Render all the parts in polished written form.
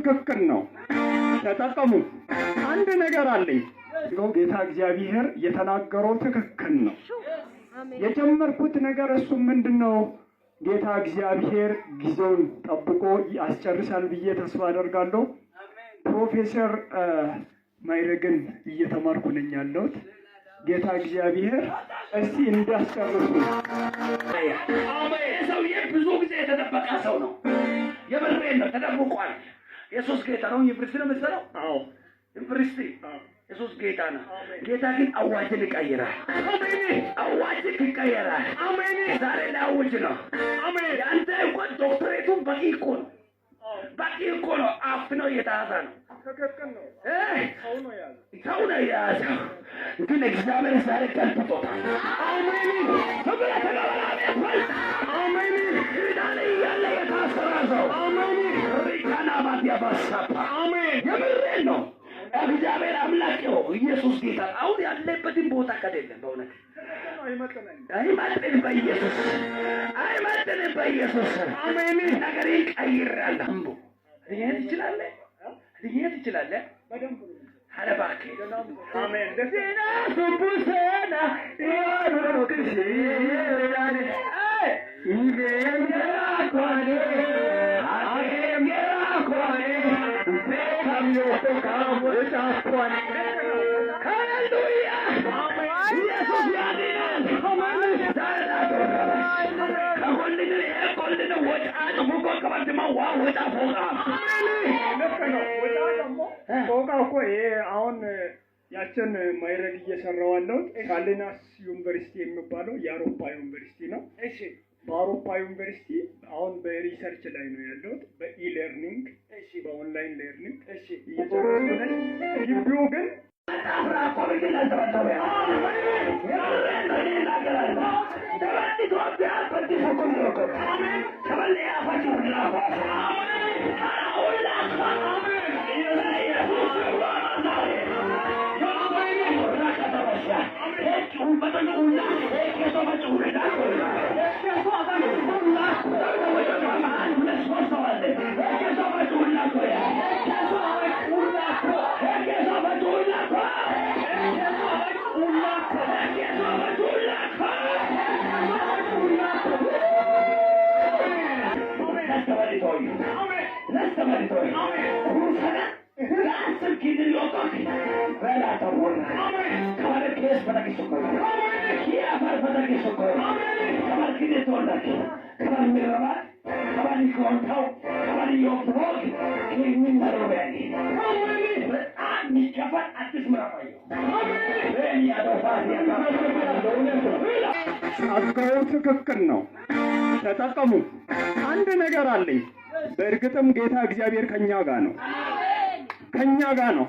ትክክል ነው። ተጠቀሙ። አንድ ነገር አለኝ። ጌታ እግዚአብሔር የተናገረው ትክክል ነው። የጀመርኩት ነገር እሱ ምንድነው? ጌታ እግዚአብሔር ጊዜውን ጠብቆ ያስጨርሳል ብዬ ተስፋ አደርጋለሁ። ፕሮፌሰር ማይረግን እየተማርኩ ነኝ ያለሁት። ጌታ እግዚአብሔር እስቲ እንዲያስጨርሱ። አሜን። ሰውዬ ብዙ ጊዜ የተደበቀ ሰው ነው። የበሬን ነው፣ ተደብቋል። ኢየሱስ ጌታ ነው። ዩኒቨርሲቲ ነው መሰለው። አዎ ዩኒቨርሲቲ ኢየሱስ ጌታ ነው። ጌታ ግን አዋጅን ይቀይራል። አሜን። አዋጅን ይቀይራል። አሜን። ዛሬ ላውጅ ነው። አሜን። ያንተ እንኳን ዶክተሬቱን በቂ እኮ ነው። በቂ እኮ ነው። አፍኖ እየተያዘ ነው። ትክክል ነው። ሰው ነው የያዘው። ግን እግዚአብሔር ዛሬ ገልብጦታል። አሜን። ሰብለ ተገበላለ ፈልታ አሜን። ዳለ ያለ የታሰረ ሰው አሜን። ሪካና ማዲያ ባሳፓ አሜን። የምሬን ነው። እግዚአብሔር አምላክ ነው። ኢየሱስ ጌታ አሁን ያለበትን ቦታ ከደለ በእውነት አይመጥንም በኢየሱስ አይመጥንም በኢየሱስ አሜን። ነገሬን ቀይራለሁ። ልሄድ ይችላል ልሄድ ይችላል በደንብ ሀለባክ አሜን። ደሴና ሱቡሰና ያኑሮ ክርስቲያኔ ይገኛ ኳኔ አገም የራኳኔ ቤታምዮ ተካወጫ ኳኔ ሃሌሉያ ኢየሱስ ያድናል። ከሁሉም የቆልን ወጣ ሙቆ ከበድማ ዋ ወጣ ፎቃ ልክ ነው። ወጣ ደግሞ ፎቃ እኮ ይሄ አሁን ያችን ማይረግ እየሰራው ያለው ሳሊናስ ዩኒቨርሲቲ የሚባለው የአውሮፓ ዩኒቨርሲቲ ነው። እሺ በአውሮፓ ዩኒቨርሲቲ አሁን በሪሰርች ላይ ነው ያለሁት፣ በኢለርኒንግ እሺ፣ በኦንላይን ለርኒንግ እሺ እየጨረስኩ ነኝ። ግቢው ግን አጋው ትክክል ነው። ተጠቀሙ። አንድ ነገር አለኝ። በእርግጥም ጌታ እግዚአብሔር ከኛ ጋር ነው። ከኛ ጋር ነው።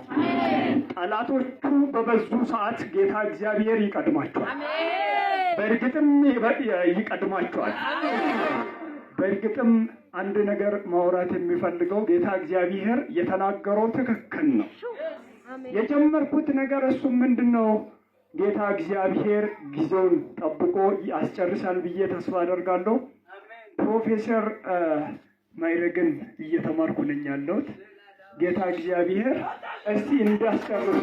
ጠላቶቹ በበዙ ሰዓት ጌታ እግዚአብሔር ይቀድማቸዋል። በእርግጥም ይቀድማቸዋል። በእርግጥም አንድ ነገር ማውራት የሚፈልገው ጌታ እግዚአብሔር የተናገረው ትክክል ነው። የጀመርኩት ነገር እሱ ምንድነው? ጌታ እግዚአብሔር ጊዜውን ጠብቆ ያስጨርሳል ብዬ ተስፋ አደርጋለሁ። ፕሮፌሰር ማይረግን እየተማርኩ ነኝ ያለሁት። ጌታ እግዚአብሔር እስቲ እንዲያስጨርሱ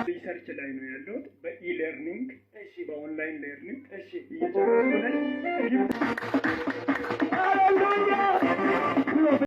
ሪሰርች ላይ ነው ያለሁት፣ በኢለርኒንግ እሺ፣ በኦንላይን ለርኒንግ እሺ እየጨረስኩ ነኝ። ሃሌሉያ